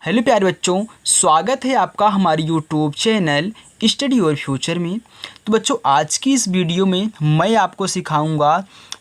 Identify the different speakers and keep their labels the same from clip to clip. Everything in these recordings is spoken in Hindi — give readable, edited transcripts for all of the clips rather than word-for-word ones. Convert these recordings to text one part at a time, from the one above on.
Speaker 1: हेलो प्यारे बच्चों, स्वागत है आपका हमारे YouTube channel study your future में। तो बच्चों, आज की इस वीडियो में मैं आपको सिखाऊंगा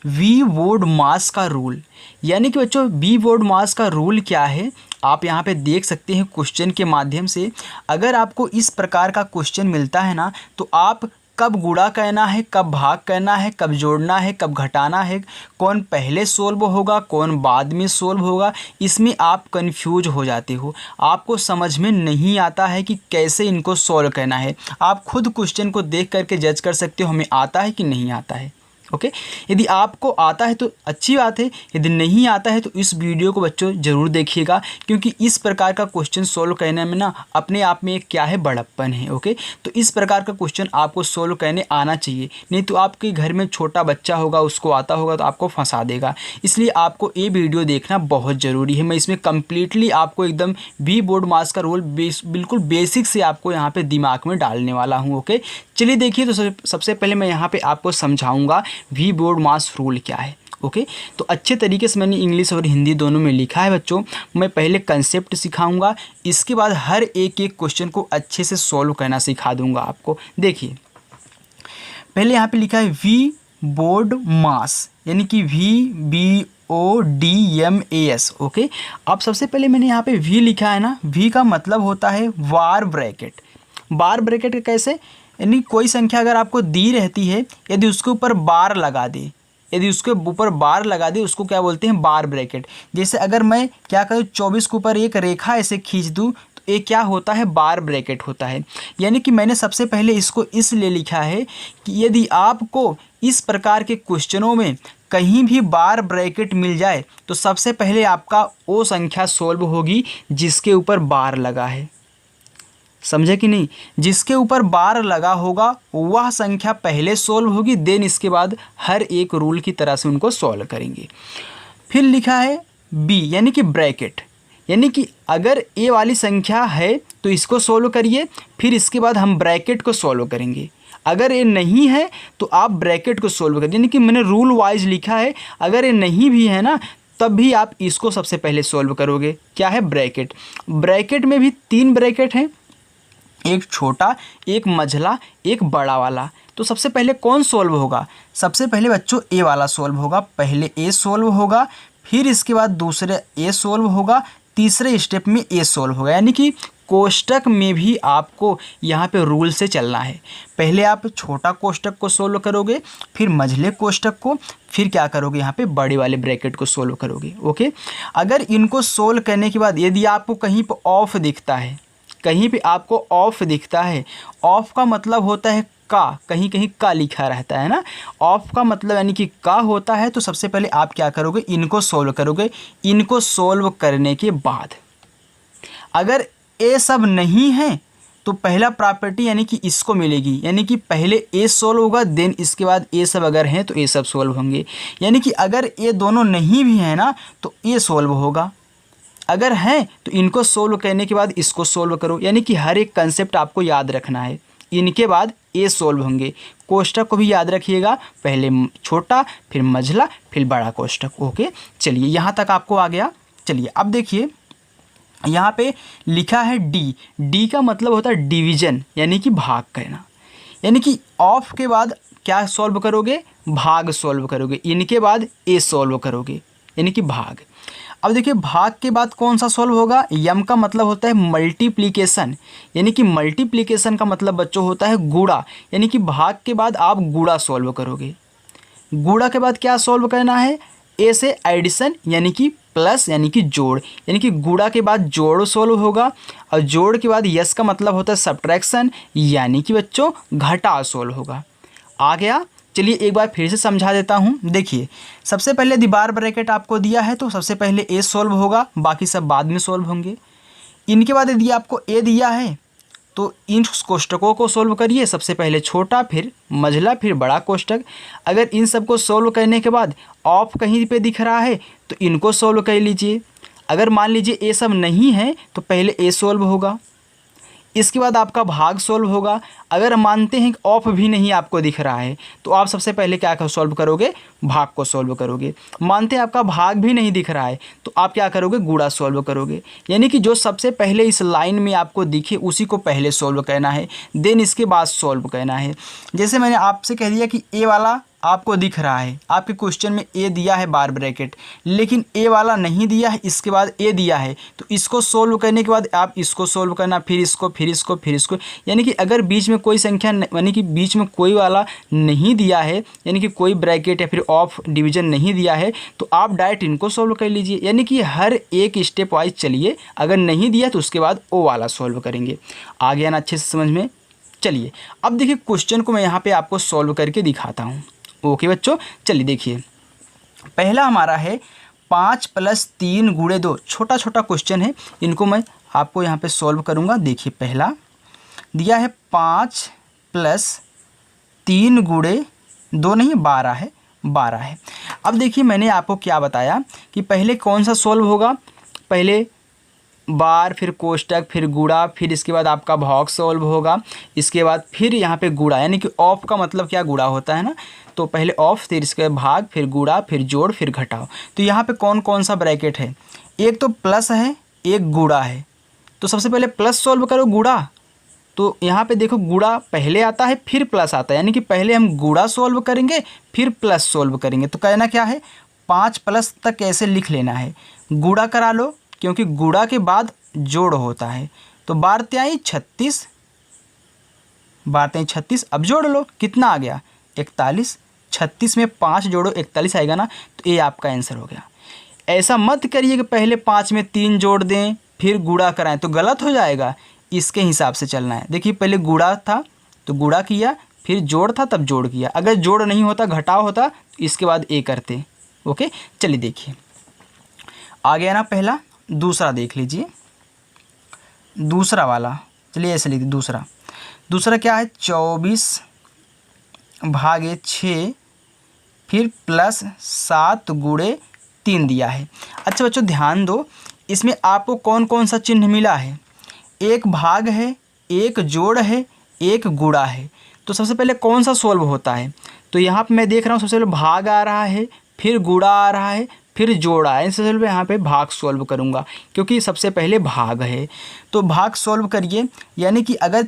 Speaker 1: वी बोर्ड मास का रूल। यानी कि बच्चों, वी बोर्ड मास का रूल क्या है आप यहाँ पे देख सकते हैं क्वेश्चन के माध्यम से। अगर आपको इस प्रकार का क्वेश्चन मिलता है ना, तो आप कब गुणा करना है, कब भाग करना है, कब जोड़ना है, कब घटाना है, कौन पहले सोल्व होगा, कौन बाद में सोल्व होगा, इसमें आप कंफ्यूज हो जाते हो। आपको समझ में नहीं आता है कि कैसे इनको सॉल्व करना है। आप खुद क्वेश्चन को देख करके जज कर सकते हो हमें आता है कि नहीं आता है। ओके, यदि आपको आता है तो अच्छी बात है, यदि नहीं आता है तो इस वीडियो को बच्चों ज़रूर देखिएगा, क्योंकि इस प्रकार का क्वेश्चन सोल्व करने में ना अपने आप में एक क्या है, बड़प्पन है। ओके, तो इस प्रकार का क्वेश्चन आपको सोल्व करने आना चाहिए, नहीं तो आपके घर में छोटा बच्चा होगा उसको आता होगा तो आपको फंसा देगा। इसलिए आपको ये वीडियो देखना बहुत ज़रूरी है। मैं इसमें कम्प्लीटली आपको एकदम वी बोर्ड मास का रूल बिल्कुल बेसिक से आपको यहाँ पर दिमाग में डालने वाला हूँ। ओके, चलिए देखिए। तो सबसे पहले मैं यहाँ पे आपको समझाऊंगा वी बोर्ड मास रूल क्या है। ओके, तो अच्छे तरीके से मैंने इंग्लिश और हिंदी दोनों में लिखा है बच्चों। मैं पहले कंसेप्ट सिखाऊंगा, इसके बाद हर एक एक क्वेश्चन को अच्छे से सॉल्व करना सिखा दूंगा आपको। देखिए, पहले यहाँ पे लिखा है वी बोर्ड मास, यानी कि VBODMAS। ओके, अब सबसे पहले मैंने यहाँ पे वी लिखा है ना, वी का मतलब होता है बार ब्रैकेट। बार ब्रैकेट कैसे, यानी कोई संख्या अगर आपको दी रहती है, यदि उसके ऊपर बार लगा दे, यदि उसके ऊपर बार लगा दे उसको क्या बोलते हैं, बार ब्रैकेट। जैसे अगर मैं क्या करूँ, 24 के ऊपर एक रेखा ऐसे खींच दूँ तो ये क्या होता है, बार ब्रैकेट होता है। यानी कि मैंने सबसे पहले इसको इसलिए लिखा है कि यदि आपको इस प्रकार के क्वेश्चनों में कहीं भी बार ब्रैकेट मिल जाए तो सबसे पहले आपका वो संख्या सोल्व होगी जिसके ऊपर बार लगा है। समझे कि नहीं, जिसके ऊपर बार लगा होगा वह संख्या पहले सोल्व होगी, देन इसके बाद हर एक रूल की तरह से उनको सॉल्व करेंगे। फिर लिखा है बी, यानी कि ब्रैकेट, यानी कि अगर ए वाली संख्या है तो इसको सोल्व करिए, फिर इसके बाद हम ब्रैकेट को सोल्व करेंगे। अगर ये नहीं है तो आप ब्रैकेट को सोल्व करिए, यानी कि मैंने रूल वाइज लिखा है। अगर ये नहीं भी है ना, तब भी आप इसको सबसे पहले सोल्व करोगे। क्या है, ब्रैकेट। ब्रैकेट में भी 3 ब्रैकेट हैं, एक छोटा, एक मझला, एक बड़ा वाला। तो सबसे पहले कौन सोल्व होगा, सबसे पहले बच्चों ए वाला सोल्व होगा। पहले ए सोल्व होगा, फिर इसके बाद दूसरे ए सोल्व होगा, तीसरे स्टेप में ए सोल्व होगा। यानी कि कोष्टक में भी आपको यहाँ पे रूल से चलना है। पहले आप छोटा कोष्टक को सोल्व करोगे, फिर मझले कोष्टक को, फिर क्या करोगे, यहाँ पे बड़े वाले ब्रैकेट को सोल्व करोगे। ओके, अगर इनको सोल्व करने के बाद यदि आपको कहीं पर ऑफ दिखता है, कहीं पे आपको ऑफ दिखता है, ऑफ का मतलब होता है का, कहीं कहीं का लिखा रहता है ना, ऑफ का मतलब यानी कि का होता है। तो सबसे पहले आप क्या करोगे, इनको सोल्व करोगे। इनको सोल्व करने के बाद अगर ये सब नहीं है तो पहला प्रॉपर्टी यानी कि इसको मिलेगी, यानी कि पहले ए सोल्व होगा, देन इसके बाद ये सब अगर हैं तो ये सब सोल्व होंगे। यानी कि अगर ये दोनों नहीं भी हैं ना तो ये सोल्व होगा, अगर है तो इनको सोल्व करने के बाद इसको सोल्व करो। यानी कि हर एक कंसेप्ट आपको याद रखना है। इनके बाद ये सोल्व होंगे। कोष्टक को भी याद रखिएगा, पहले छोटा, फिर मझला, फिर बड़ा कोष्टक। ओके, चलिए यहाँ तक आपको आ गया। चलिए अब देखिए, यहाँ पे लिखा है डी। डी का मतलब होता है डिवीजन, यानी कि भाग करना। यानी कि ऑफ के बाद क्या सॉल्व करोगे, भाग सॉल्व करोगे। इनके बाद ए सॉल्व करोगे, यानी कि भाग। अब देखिए, भाग के बाद कौन सा सॉल्व होगा, यम का मतलब होता है मल्टीप्लिकेशन, यानी कि मल्टीप्लिकेशन का मतलब बच्चों होता है गुणा। यानी कि भाग के बाद आप गुणा सॉल्व करोगे। गुणा के बाद क्या सॉल्व करना है, ए से एडिशन, यानी कि प्लस, यानी कि जोड़। यानी कि गुणा के बाद जोड़ सॉल्व होगा, और जोड़ के बाद यस का मतलब होता है सब्ट्रैक्शन, यानी कि बच्चों घटा सॉल्व होगा। आ गया। चलिए एक बार फिर से समझा देता हूँ। देखिए, सबसे पहले यदि बार ब्रैकेट आपको दिया है तो सबसे पहले ए सॉल्व होगा, बाकी सब बाद में सॉल्व होंगे। इनके बाद यदि आपको ए दिया है तो इन कोष्टकों को सॉल्व करिए, सबसे पहले छोटा, फिर मझला, फिर बड़ा कोष्टक। अगर इन सब को सॉल्व करने के बाद ऑफ कहीं पे दिख रहा है तो इनको सॉल्व कर लीजिए। अगर मान लीजिए ये सब नहीं है तो पहले ए सॉल्व होगा, इसके बाद आपका भाग सॉल्व होगा। अगर मानते हैं कि ऑफ भी नहीं आपको दिख रहा है तो आप सबसे पहले क्या सॉल्व करोगे, भाग को सॉल्व करोगे। मानते हैं आपका भाग भी नहीं दिख रहा है तो आप क्या करोगे, गुणा सॉल्व करोगे। यानी कि जो सबसे पहले इस लाइन में आपको दिखे उसी को पहले सॉल्व करना है, देन इसके बाद सॉल्व करना है। जैसे मैंने आपसे कह दिया कि ए वाला आपको दिख रहा है, आपके क्वेश्चन में ए दिया है बार ब्रैकेट, लेकिन ए वाला नहीं दिया है, इसके बाद ए दिया है, तो इसको सोल्व करने के बाद आप इसको सोल्व करना, फिर इसको, फिर इसको, फिर इसको। यानी कि अगर बीच में कोई संख्या यानी कि बीच में कोई वाला नहीं दिया है, यानी कि कोई ब्रैकेट या फिर ऑफ डिवीजन नहीं दिया है, तो आप डायरेक्ट इनको सोल्व कर लीजिए। यानी कि हर एक स्टेप वाइज चलिए, अगर नहीं दिया तो उसके बाद ओ वाला सोल्व करेंगे। आ गया ना अच्छे से समझ में? चलिए अब देखिए क्वेश्चन को मैं यहाँ पे आपको सॉल्व करके दिखाता हूँ। ओके बच्चों, चलिए देखिए पहला हमारा है 5 + 3 × 2। छोटा छोटा क्वेश्चन है, इनको मैं आपको यहाँ पे सॉल्व करूँगा। देखिए पहला दिया है 5 + 3 × 2 नहीं 12 है, 12 है। अब देखिए मैंने आपको क्या बताया कि पहले कौन सा सॉल्व होगा, पहले बार, फिर कोष्टक, फिर गुणा, फिर इसके बाद आपका भाग सॉल्व होगा, इसके बाद फिर यहाँ पे गुणा। यानी कि ऑफ का मतलब क्या, गुणा होता है ना, तो पहले ऑफ, फिर इसके बाद भाग, फिर गुणा, फिर जोड़, फिर घटाओ। तो यहाँ पे कौन कौन सा ब्रैकेट है, एक तो प्लस है, एक गुणा है। तो सबसे पहले प्लस सॉल्व करो गुणा, तो यहाँ पे देखो गुणा पहले आता है फिर प्लस आता है, यानी कि पहले हम गुणा सॉल्व करेंगे फिर प्लस सॉल्व करेंगे। तो कहना क्या है, 5+ तक ऐसे लिख लेना है, गुणा करा लो क्योंकि गुणा के बाद जोड़ होता है। तो 12×3 = 36, 12×3 = 36। अब जोड़ लो, कितना आ गया, 41। 36 में 5 जोड़ो 41 आएगा ना, तो ये आपका आंसर हो गया। ऐसा मत करिए कि पहले 5 में 3 जोड़ दें फिर गुणा कराएं, तो गलत हो जाएगा। इसके हिसाब से चलना है। देखिए पहले गुणा था तो गुणा किया, फिर जोड़ था तब जोड़ किया। अगर जोड़ नहीं होता, घटाव होता, तो इसके बाद ए करते। ओके चलिए देखिए आ गया ना पहला। दूसरा देख लीजिए, दूसरा वाला, चलिए ऐसे लिखिए। दूसरा क्या है, 24/6 फिर +7 × 3 दिया है। अच्छा बच्चों ध्यान दो, इसमें आपको कौन कौन सा चिन्ह मिला है, एक भाग है, एक जोड़ है, एक गुणा है। तो सबसे पहले कौन सा सॉल्व होता है, तो यहाँ पे मैं देख रहा हूँ सबसे पहले भाग आ रहा है, फिर गुणा आ रहा है, फिर जोड़ा है। सबसे पहले यहाँ पे भाग सॉल्व करूँगा क्योंकि सबसे पहले भाग है। तो भाग सॉल्व करिए, यानी कि अगर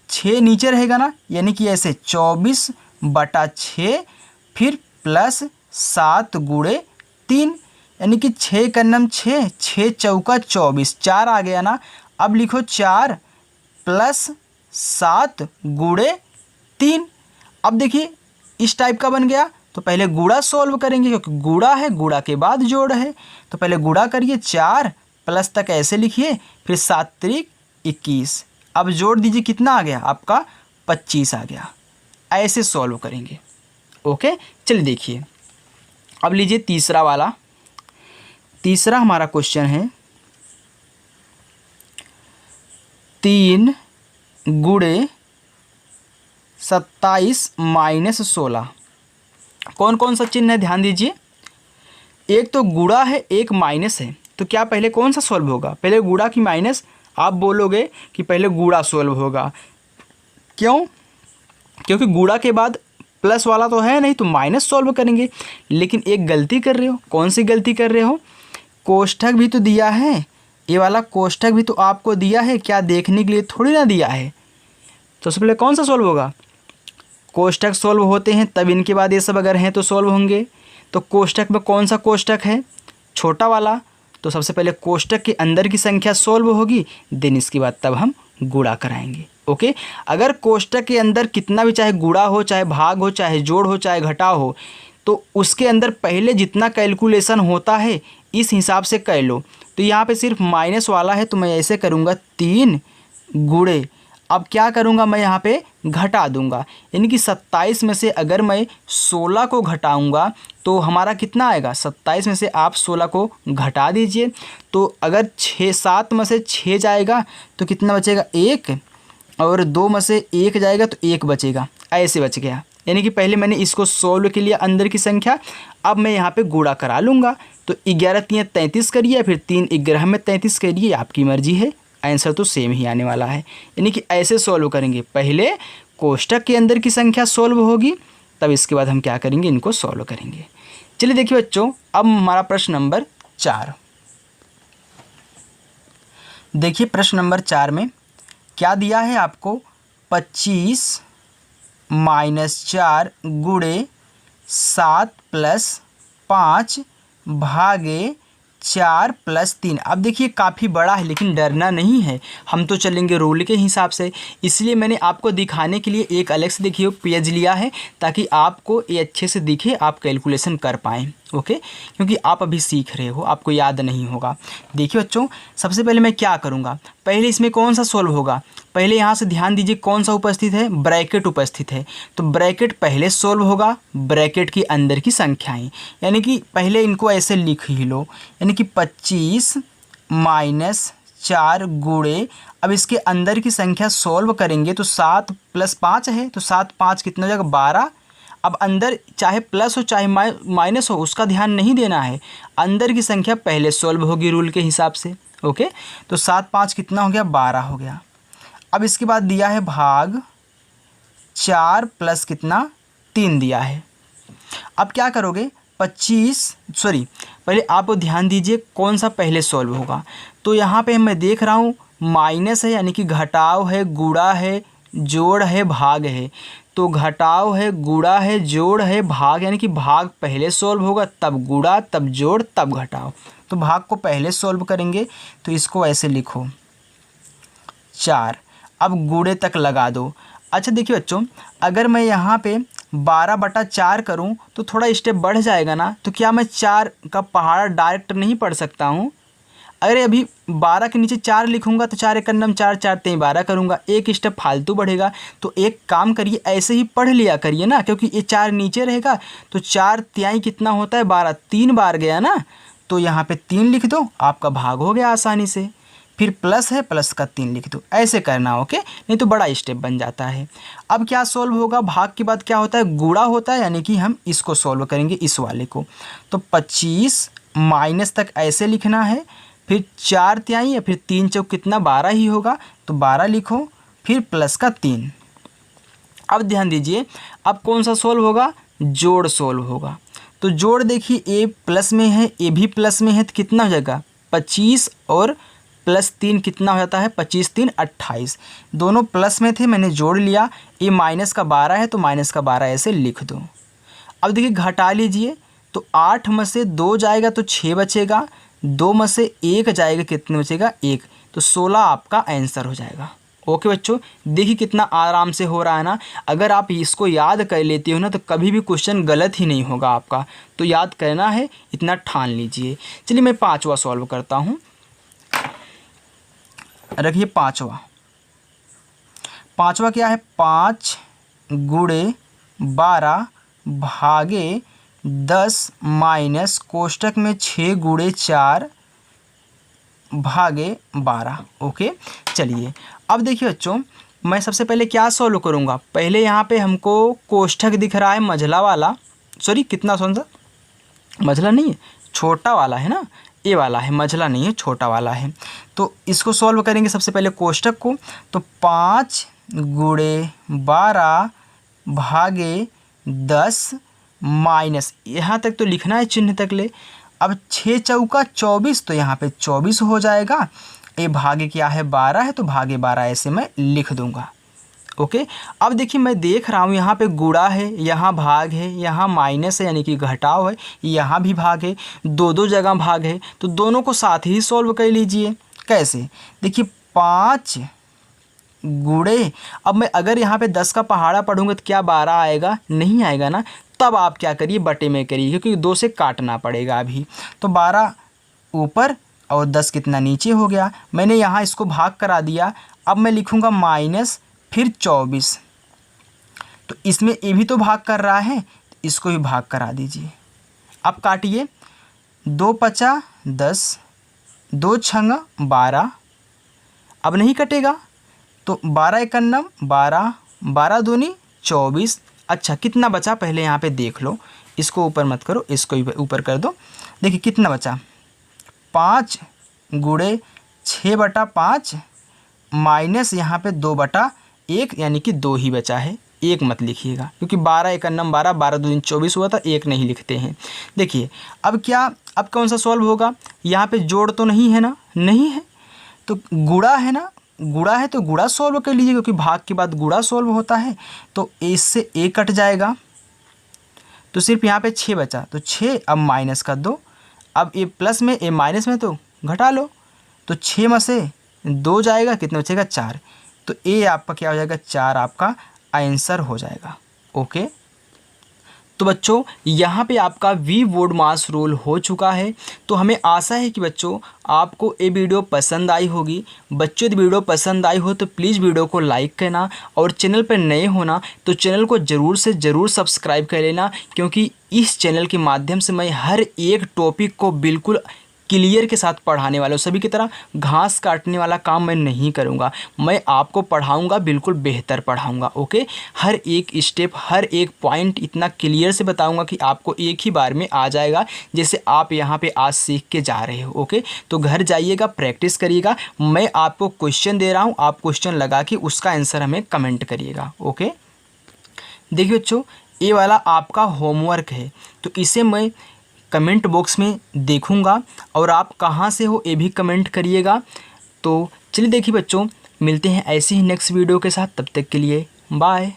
Speaker 1: 6 नीचे रहेगा ना, यानी कि ऐसे 24/6 फिर +7 × 3, यानी कि 6 का नम 6, 6 चौका 24, 4 आ गया ना। अब लिखो 4 + 7 × 3। अब देखिए इस टाइप का बन गया। तो पहले गुणा सॉल्व करेंगे क्योंकि गुणा है, गुणा के बाद जोड़ है। तो पहले गुणा करिए, 4 प्लस तक ऐसे लिखिए, फिर 7×3 = 21। अब जोड़ दीजिए, कितना आ गया आपका, 25 आ गया। ऐसे सॉल्व करेंगे। ओके चलिए देखिए अब लीजिए तीसरा वाला। तीसरा हमारा क्वेश्चन है 3 × 27 - 16। कौन कौन सा चिन्ह है ध्यान दीजिए, एक तो गुणा है, एक माइनस है। तो क्या पहले कौन सा सॉल्व होगा, पहले गुणा की माइनस? आप बोलोगे कि पहले गुणा सॉल्व होगा। क्यों? क्योंकि गुणा के बाद प्लस वाला तो है नहीं, तो माइनस सॉल्व करेंगे। लेकिन एक गलती कर रहे हो। कौन सी गलती कर रहे हो, कोष्ठक भी तो दिया है, ये वाला कोष्ठक भी तो आपको दिया है, क्या देखने के लिए थोड़ी ना दिया है। तो सबसे पहले कौन सा सॉल्व होगा, कोष्ठक सॉल्व होते हैं तब इनके बाद ये सब अगर हैं तो सॉल्व होंगे। तो कोष्ठक में कौन सा कोष्ठक है, छोटा वाला। तो सबसे पहले कोष्ठक के अंदर की संख्या सॉल्व होगी, देन इसके बाद तब हम गुणा कराएंगे। ओके, अगर कोष्ठक के अंदर कितना भी, चाहे गुणा हो, चाहे भाग हो, चाहे जोड़ हो, चाहे घटाव हो, तो उसके अंदर पहले जितना कैलकुलेशन होता है इस हिसाब से कर लो। तो यहाँ पे सिर्फ माइनस वाला है तो मैं ऐसे करूँगा 3 × अब क्या करूँगा मैं यहाँ पे घटा दूँगा, यानी कि 27 में से अगर मैं 16 को घटाऊँगा तो हमारा कितना आएगा, 27 में से आप 16 को घटा दीजिए। तो अगर 7 में से 6 जाएगा तो कितना बचेगा, 1, और 2 में से 1 जाएगा तो 1 बचेगा। ऐसे बच गया, यानी कि पहले मैंने इसको सॉल्व के लिए अंदर की संख्या, अब मैं यहाँ पे गुणा करा लूँगा। तो 11×3 = 33 करिए, फिर 3 11 में 33 करिए, आपकी मर्जी है, आंसर तो सेम ही आने वाला है। यानी कि ऐसे सॉल्व करेंगे, पहले कोष्टक के अंदर की संख्या सॉल्व होगी, तब इसके बाद हम क्या करेंगे, इनको सॉल्व करेंगे। चलिए देखिए बच्चों, अब हमारा प्रश्न नंबर 4। देखिए प्रश्न नंबर 4 में क्या दिया है आपको, 25 - 4 गुणे 7 + 5 भागे 4 + 3। अब देखिए काफ़ी बड़ा है, लेकिन डरना नहीं है, हम तो चलेंगे रूल के हिसाब से। इसलिए मैंने आपको दिखाने के लिए एक अलग से देखिए पेज लिया है, ताकि आपको ये अच्छे से दिखे, आप कैलकुलेशन कर पाएँ। ओके, क्योंकि आप अभी सीख रहे हो, आपको याद नहीं होगा। देखिए बच्चों, सबसे पहले मैं क्या करूँगा, पहले इसमें कौन सा सॉल्व होगा, पहले यहाँ से ध्यान दीजिए कौन सा उपस्थित है, ब्रैकेट उपस्थित है, तो ब्रैकेट पहले सॉल्व होगा, ब्रैकेट के अंदर की संख्याएं, यानी कि पहले इनको ऐसे लिख ही लो, यानी कि 25 - 4 गुणे, अब इसके अंदर की संख्या सॉल्व करेंगे तो 7 + 5 है, तो 7 + 5 कितना हो जाएगा, 12। अब अंदर चाहे प्लस हो चाहे माइनस हो, उसका ध्यान नहीं देना है, अंदर की संख्या पहले सॉल्व होगी रूल के हिसाब से। ओके, तो 7 + 5 कितना हो गया, 12 हो गया। अब इसके बाद दिया है भाग 4 + कितना, 3 दिया है। अब क्या करोगे, 25 सॉरी पहले आप ध्यान दीजिए कौन सा पहले सॉल्व होगा। तो यहाँ पे मैं देख रहा हूँ माइनस है, यानी कि घटाव है, गुणा है, जोड़ है, भाग है। तो घटाव है, गुणा है, जोड़ है, भाग, यानी कि भाग पहले सॉल्व होगा, तब गुणा, तब जोड़, तब घटाव। तो भाग को पहले सॉल्व करेंगे, तो इसको ऐसे लिखो 4। अब गुणे तक लगा दो। अच्छा देखिए बच्चों, अगर मैं यहाँ पे 12/4 करूँ तो थोड़ा स्टेप बढ़ जाएगा ना, तो क्या मैं 4 का पहाड़ा डायरेक्ट नहीं पढ़ सकता हूँ। अरे अभी 12 के नीचे 4 लिखूंगा तो 4 × 4 4 4 3 12 करूँगा, एक स्टेप फालतू बढ़ेगा। तो एक काम करिए, ऐसे ही पढ़ लिया करिए ना, क्योंकि ये 4 नीचे रहेगा, तो 4 तिहाई कितना होता है, 12, 3 बार गया ना, तो यहाँ पे 3 लिख दो, आपका भाग हो गया आसानी से। फिर प्लस है, प्लस का 3 लिख दो, ऐसे करना। ओके, नहीं तो बड़ा स्टेप बन जाता है। अब क्या सॉल्व होगा, भाग के बाद क्या होता है, गुणा होता है, यानी कि हम इसको सॉल्व करेंगे, इस वाले को। तो 25 माइनस तक ऐसे लिखना है, फिर 4 तिहाई या फिर 3 चौक कितना, 12 ही होगा, तो 12 लिखो, फिर प्लस का 3। अब ध्यान दीजिए, अब कौन सा सॉल्व होगा, जोड़ सॉल्व होगा। तो जोड़ देखिए, ए प्लस में है, ए भी प्लस में है, तो कितना हो जाएगा, 25 और प्लस 3 कितना हो जाता है, 25 3 28। दोनों प्लस में थे, मैंने जोड़ लिया। ए माइनस का 12 है, तो माइनस का 12 ऐसे लिख दो। अब देखिए घटा लीजिए, तो 8 में से 2 जाएगा तो 6 बचेगा, 2 में से 1 जाएगा, कितने बचेगा, 1, तो 16 आपका आंसर हो जाएगा। ओके बच्चों, देखिए कितना आराम से हो रहा है ना। अगर आप इसको याद कर लेते हो ना, तो कभी भी क्वेश्चन गलत ही नहीं होगा आपका। तो याद करना है, इतना ठान लीजिए। चलिए मैं 5वां सॉल्व करता हूँ। रखिए 5वां क्या है, 5 गुणे 12 भागे 10 माइनस कोष्टक में 6 गुणे 4 भागे 12। ओके, चलिए अब देखिए बच्चों, मैं सबसे पहले क्या सॉल्व करूँगा, पहले यहाँ पे हमको कोष्ठक दिख रहा है मझला वाला, सॉरी कितना कौन सा, मझला नहीं है, छोटा वाला है ना, ए वाला है, मझला नहीं है, छोटा वाला है। तो इसको सॉल्व करेंगे सबसे पहले कोष्ठक को। तो 5 गुणे 12 भागे 10 माइनस, यहाँ तक तो लिखना है, चिन्ह तक ले। अब 6 चौका 24, तो यहाँ पे 24 हो जाएगा। ये भागे क्या है, 12 है, तो भागे 12 ऐसे मैं लिख दूंगा। ओके, अब देखिए मैं देख रहा हूँ यहाँ पे गुणा है, यहाँ भाग है, यहाँ माइनस है, यानी कि घटाव है, यहाँ भी भाग है, दो जगह भाग है, तो दोनों को साथ ही सॉल्व कर लीजिए। कैसे, देखिए 5 गुणे, अब मैं अगर यहाँ पे 10 का पहाड़ा पढ़ूंगा तो क्या 12 आएगा, नहीं आएगा ना। तब आप क्या करिए, बटे में करिए, क्योंकि 2 से काटना पड़ेगा अभी। तो 12 ऊपर और 10 कितना नीचे हो गया। मैंने यहाँ इसको भाग करा दिया। अब मैं लिखूँगा माइनस, फिर 24, तो इसमें ये भी तो भाग कर रहा है, इसको भी भाग करा दीजिए। अब काटिए, 2 × 5 = 10, 2 × 6 = 12। अब नहीं कटेगा, तो 12 × 1 = 12, 12 दूनी 24। अच्छा कितना बचा, पहले यहाँ पे देख लो, इसको ऊपर मत करो, इसको ऊपर कर दो। देखिए कितना बचा, 5 गुणे 6/5 माइनस यहाँ पे 2/1 यानी कि 2 ही बचा है, 1 मत लिखिएगा क्योंकि 12 एक अन्नम 12, 12 2 दिन 24 हुआ था, 1 नहीं लिखते हैं। देखिए अब कौन सा सॉल्व होगा, यहाँ पे जोड़ तो नहीं है ना, नहीं है तो गुणा है ना, गुणा है तो गुणा सॉल्व कर लीजिए क्योंकि भाग के बाद गुणा सॉल्व होता है। तो इससे a कट जाएगा तो सिर्फ यहाँ पे 6 बचा, तो 6 अब माइनस कर दो, अब ए प्लस में ए माइनस में तो घटा लो, तो 6 में से 2 जाएगा, कितना बचेगा 4, तो ए आपका क्या हो जाएगा 4 आपका आंसर हो जाएगा। ओके, तो बच्चों यहाँ पे आपका वी वोड मास रूल हो चुका है। तो हमें आशा है कि बच्चों आपको ये वीडियो पसंद आई होगी। बच्चों यदि वीडियो पसंद आई हो तो प्लीज़ वीडियो को लाइक करना और चैनल पर नए होना तो चैनल को ज़रूर से ज़रूर सब्सक्राइब कर लेना, क्योंकि इस चैनल के माध्यम से मैं हर एक टॉपिक को बिल्कुल क्लियर के साथ पढ़ाने वाला हूँ। सभी की तरह घास काटने वाला काम मैं नहीं करूँगा, मैं आपको पढ़ाऊँगा, बिल्कुल बेहतर पढ़ाऊँगा। ओके, हर एक स्टेप हर एक पॉइंट इतना क्लियर से बताऊँगा कि आपको एक ही बार में आ जाएगा, जैसे आप यहाँ पे आज सीख के जा रहे हो। ओके, तो घर जाइएगा, प्रैक्टिस करिएगा, मैं आपको क्वेश्चन दे रहा हूँ, आप क्वेश्चन लगा के उसका आंसर हमें कमेंट करिएगा। ओके, देखिए बच्चों ये वाला आपका होमवर्क है, तो इसे मैं कमेंट बॉक्स में देखूंगा और आप कहाँ से हो ये भी कमेंट करिएगा। तो चलिए देखिए बच्चों, मिलते हैं ऐसे ही नेक्स्ट वीडियो के साथ, तब तक के लिए बाय।